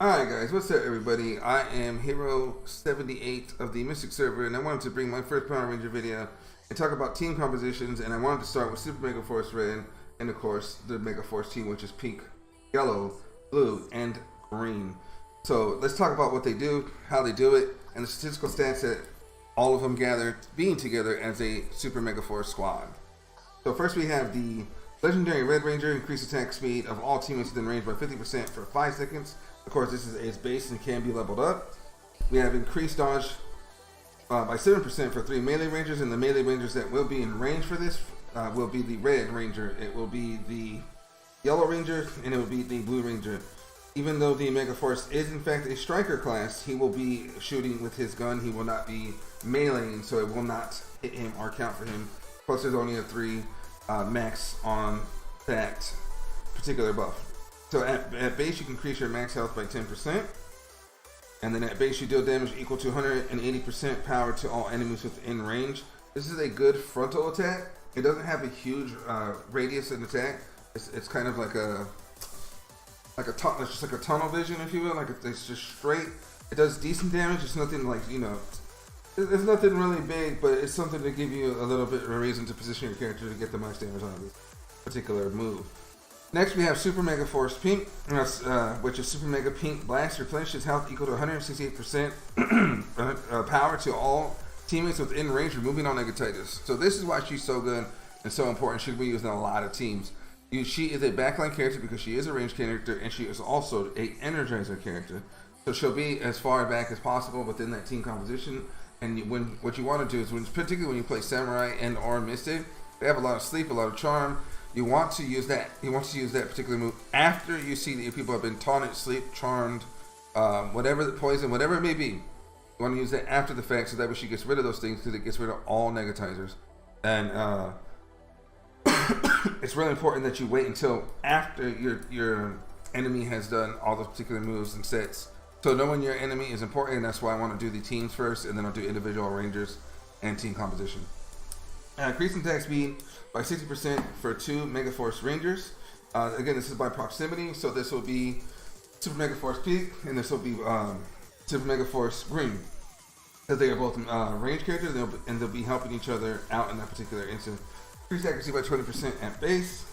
Alright guys, what's up everybody? I am Hero 78 of the Mystic server, and I wanted to bring my first Power Ranger video and talk about team compositions, and I wanted to start with Super Megaforce Red and of course the Megaforce team, which is pink, yellow, blue, and green. So let's talk about what they do, how they do it, and the statistical stats that all of them gather being together as a Super Megaforce squad. So first we have the Legendary Red Ranger, increased attack speed of all teammates within range by 50% for 5 seconds. Of course, this is its base and can be leveled up. We have increased dodge by 7% for 3 melee rangers, and the melee rangers that will be in range for this will be the Red Ranger, it will be the Yellow Ranger, and it will be the Blue Ranger. Even though the Megaforce is in fact a striker class, he will be shooting with his gun. He will not be meleeing, so it will not hit him or count for him. Plus, there's only a 3 max on that particular buff. So at base, you can increase your max health by 10%. And then at base, you deal damage equal to 180% power to all enemies within range. This is a good frontal attack. It doesn't have a huge radius in attack. It's kind of like it's just like a tunnel vision, if you will. It's just straight. It does decent damage. It's nothing like, you know, it's nothing really big, but it's something to give you a little bit of a reason to position your character to get the most damage on this particular move. Next, we have Super Megaforce Pink, which is Super Mega Pink Blast. Replenishes health equal to 168% power to all teammates within range, removing all negativities. So this is why she's so good and so important. She'll be used in a lot of teams. She is a backline character because she is a range character, and she is also a energizer character. So she'll be as far back as possible within that team composition. And what you want to do is, particularly when you play Samurai and or Mystic, they have a lot of sleep, a lot of charm. You want to use that. You want to use that particular move after you see that your people have been taunted, sleep, charmed, whatever the poison, whatever it may be. You want to use that after the fact, so that way she gets rid of those things, because it gets rid of all negatizers. And it's really important that you wait until after your enemy has done all those particular moves and sets. So knowing your enemy is important, and that's why I want to do the teams first, and then I'll do individual rangers and team composition. Increasing attack speed by 60% for 2 Megaforce Rangers. Again, this is by proximity, so this will be Super Megaforce Pink, and this will be Super Megaforce Green, because they are both range characters, and they'll be helping each other out in that particular instant. Increased accuracy by 20% at base,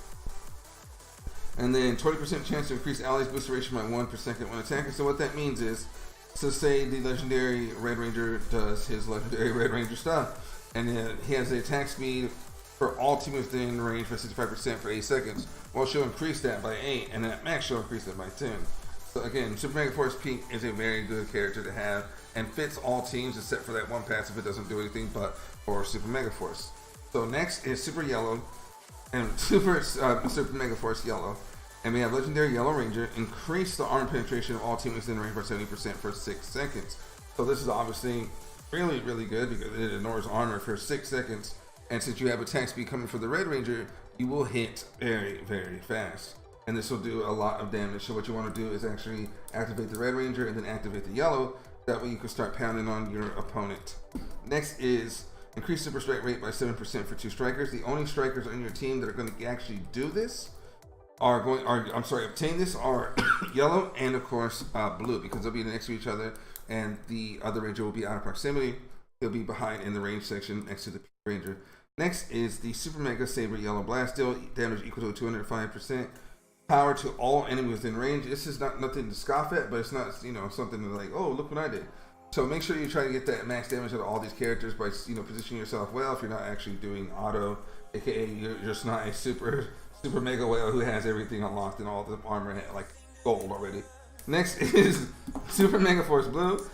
and then 20% chance to increase allies boost duration by 1 per second when attacking. So what that means is, so say the Legendary Red Ranger does his Legendary Red Ranger stuff, and then he has the attack speed for all teammates within range for 65% for 8 seconds. Well, she'll increase that by 8, and then at max she'll increase it by 10. So again, Super Megaforce Pink is a very good character to have, and fits all teams except for that one passive. It doesn't do anything but for Super Megaforce. So next is Super Yellow, and Super Megaforce Yellow. And we have Legendary Yellow Ranger, increase the arm penetration of all teammates in range by 70% for 6 seconds. So this is obviously really, really good because it ignores armor for 6 seconds. And since you have attack speed coming from the Red Ranger, you will hit very, very fast. And this will do a lot of damage. So what you want to do is actually activate the Red Ranger and then activate the Yellow. That way you can start pounding on your opponent. Next is increase super strike rate by 7% for 2 strikers. The only strikers on your team that are going to actually do this obtain this are yellow and of course blue, because they'll be next to each other, and the other ranger will be out of proximity. They'll be behind in the range section next to the pink ranger. Next is the Super Mega Saber Yellow Blast, deal damage equal to 205% power to all enemies within range. This is not nothing to scoff at, but it's not, you know, something to like, oh, look what I did. So make sure you try to get that max damage out of all these characters by, you know, positioning yourself well. If you're not actually doing auto, aka you're just not a super mega whale who has everything unlocked and all the armor like gold already. Next is Super Megaforce Blue.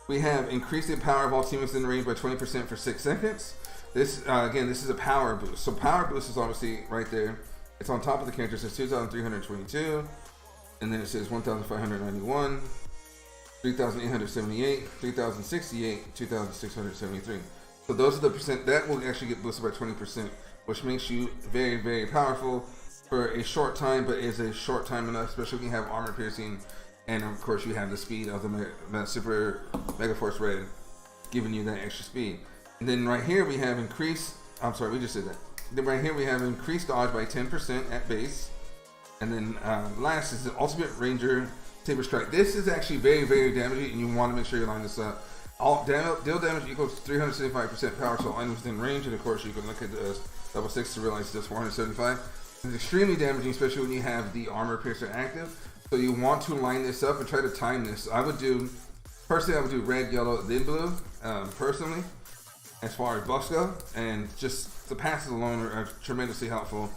We have increased the power of all teammates in range by 20% for 6 seconds. This again, this is a power boost. So power boost is obviously right there. It's on top of the character. It says 2,322, and then it says 1,591, 3,878, 3,068, 2,673. So those are the percent that will actually get boosted by 20%, which makes you very, very powerful for a short time, but is a short time enough, especially when you have armor piercing, and of course you have the speed of the Super Megaforce Red, giving you that extra speed. And then right here we have increased, I'm sorry, we just did that. Then right here we have increased dodge by 10% at base. And then last is the Ultimate Ranger Saber Strike. This is actually very, very damaging, and you want to make sure you line this up. Deal damage equals 375% power, so items within range, and of course you can look at the level 6 to realize it does 475. It's extremely damaging, especially when you have the armor piercer active. So you want to line this up and try to time this. Personally, I would do red, yellow, then blue, personally, as far as buffs go. And just the passes alone are tremendously helpful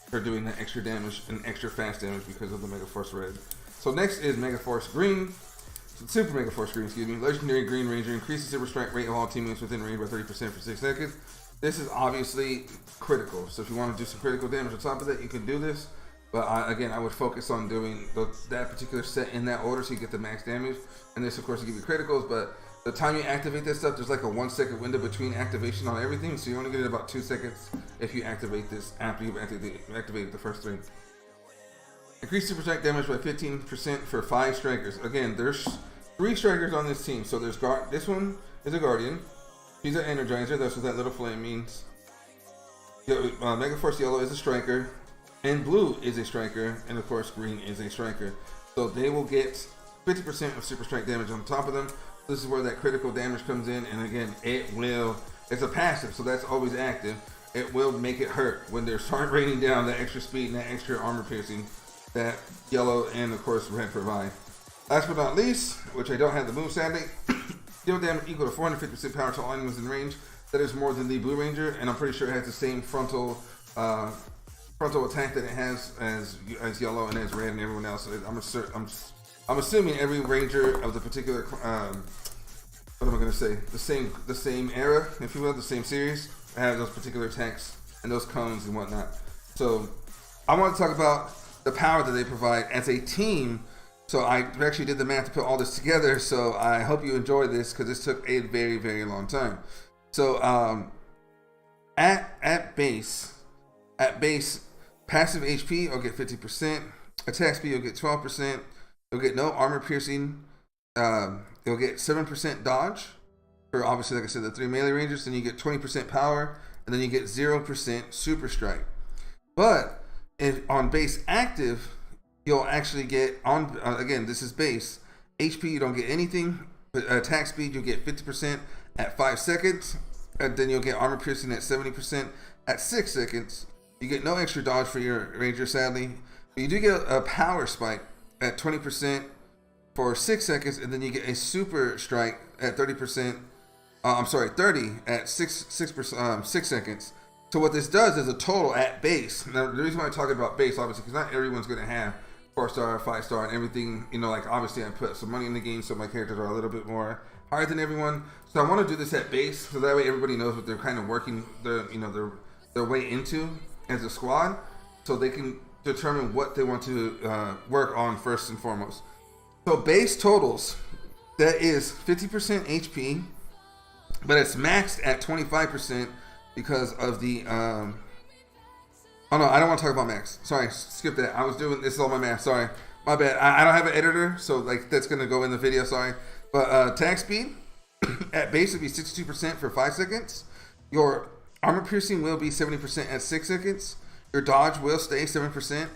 for doing that extra damage and extra fast damage because of the Megaforce red. So next is Megaforce green. Super Megaforce green, excuse me. Legendary Green Ranger increases Super Strike rate of all teammates within range by 30% for 6 seconds. This is obviously critical. So if you want to do some critical damage on top of that, you can do this. But again, I would focus on doing that particular set in that order so you get the max damage. And this, of course, will give you criticals. But the time you activate this stuff, there's like a 1 second window between activation on everything. So you only get it about 2 seconds if you activate this after you've activated the first 3. Increase Super Strike damage by 15% for 5 strikers. Again, there's 3 strikers on this team. So there's this one is a Guardian. He's an Energizer. That's what that little flame means. Megaforce Yellow is a striker. And blue is a striker, and of course green is a striker. So they will get 50% of Super Strike damage on top of them. This is where that critical damage comes in, and again, it's a passive, so that's always active. It will make it hurt when they're start raining down that extra speed and that extra armor piercing that yellow and of course red provide. Last but not least, which I don't have the move sadly, deal damage equal to 450% power to all enemies in range. That is more than the Blue Ranger, and I'm pretty sure it has the same frontal attack that it has as yellow and as red and everyone else. I'm assuming every ranger of the particular what am I going to say? The same era, if you will, the same series has those particular attacks and those cones and whatnot. So I want to talk about the power that they provide as a team. So I actually did the math to put all this together. So I hope you enjoy this because this took a very, very long time. So at base, passive HP, you'll get 50%. Attack speed, you'll get 12%. You'll get no armor piercing. You'll get 7% dodge for obviously, like I said, the 3 melee rangers. Then you get 20% power, and then you get 0% super strike. But if on base active, you'll actually get on again. This is base HP. You don't get anything. But attack speed, you'll get 50% at 5 seconds, and then you'll get armor piercing at 70% at 6 seconds. You get no extra dodge for your ranger, sadly. But you do get a power spike at 20% for 6 seconds, and then you get a super strike at 30%. 30 at 6 seconds. So what this does is a total at base. Now the reason why I'm talking about base, obviously, because not everyone's going to have 4-star, 5-star, and everything. You know, like obviously I put some money in the game, so my characters are a little bit more higher than everyone. So I want to do this at base, so that way everybody knows what they're kind of working their way into as a squad, so they can determine what they want to work on first and foremost. So base totals, that is 50% HP, but it's maxed at 25% because of the oh no, I don't want to talk about max. Sorry, skip that. I was doing this is all my math. Sorry, my bad. I don't have an editor, so like that's gonna go in the video. Sorry, but attack speed at base would be 62% for 5 seconds. Your armor piercing will be 70% at 6 seconds. Your dodge will stay 7%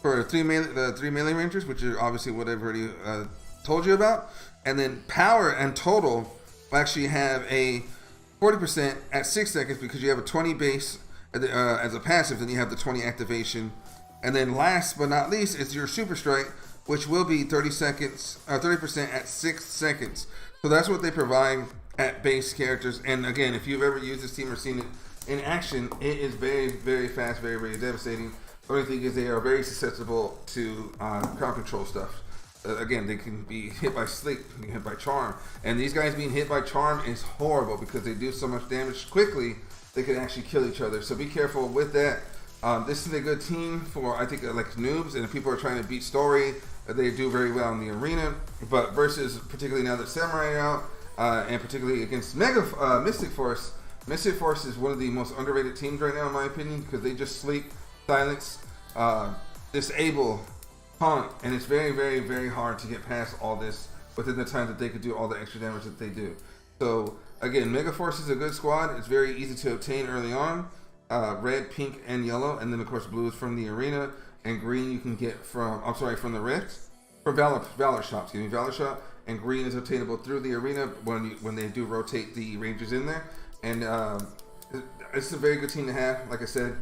for the 3 melee rangers, which are obviously what I've already told you about. And then power and total will actually have a 40% at 6 seconds because you have a 20 base as a passive, then you have the 20 activation. And then last but not least is your super strike, which will be 30% at 6 seconds. So that's what they provide at base characters. And again, if you've ever used this team or seen it in action, it is very, very fast, very, very devastating. The only thing is they are very susceptible to crowd control stuff. Again, they can be hit by sleep, they can be hit by charm. And these guys being hit by charm is horrible because they do so much damage quickly, they can actually kill each other. So be careful with that. This is a good team for, I think, like noobs, and if people are trying to beat story, they do very well in the arena. But versus, particularly now that Samurai are out, and particularly against Mystic Force. Mystic Force is one of the most underrated teams right now, in my opinion, because they just sleep, silence, disable, taunt, and it's very, very, very hard to get past all this within the time that they could do all the extra damage that they do. So again, Megaforce is a good squad. It's very easy to obtain early on. Red, pink, and yellow, and then of course blue is from the arena, and green you can get from from the rift. for Valor Shop, excuse me, Valor Shop, and green is obtainable through the arena when they do rotate the Rangers in there. And it's a very good team to have. Like I said,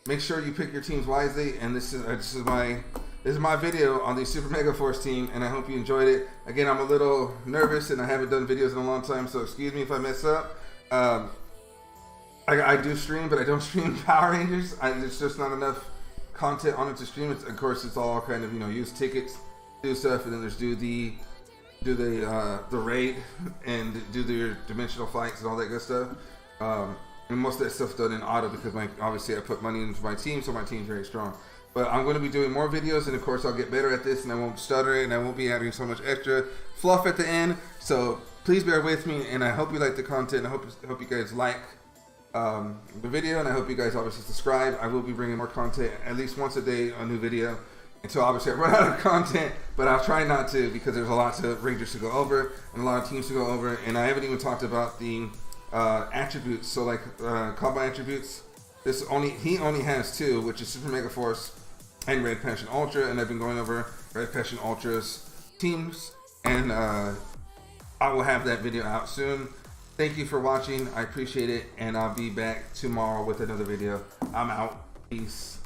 make sure you pick your teams wisely. And this is my video on the Super Megaforce team, and I hope you enjoyed it. Again, I'm a little nervous, and I haven't done videos in a long time, so excuse me if I mess up. I do stream, but I don't stream Power Rangers. There's just not enough content on it to stream. Of course, it's all kind of, use tickets, do stuff, and then there's do the raid and do your dimensional fights and all that good stuff. And most of that stuff done in auto because obviously I put money into my team, so my team's very strong. But I'm going to be doing more videos, and of course I'll get better at this, and I won't stutter, and I won't be adding so much extra fluff at the end. So please bear with me, and I hope you like the content. I hope you guys like the video, and I hope you guys obviously subscribe. I will be bringing more content at least once a day, a new video, until obviously I run out of content, but I'll try not to because there's a lot of Rangers to go over and a lot of teams to go over, and I haven't even talked about the attributes. So like combo attributes, he only has 2, which is Super Megaforce and Red Passion Ultra, and I've been going over Red Passion Ultra's teams, and I will have that video out soon. Thank you for watching. I appreciate it, and I'll be back tomorrow with another video. I'm out. Peace.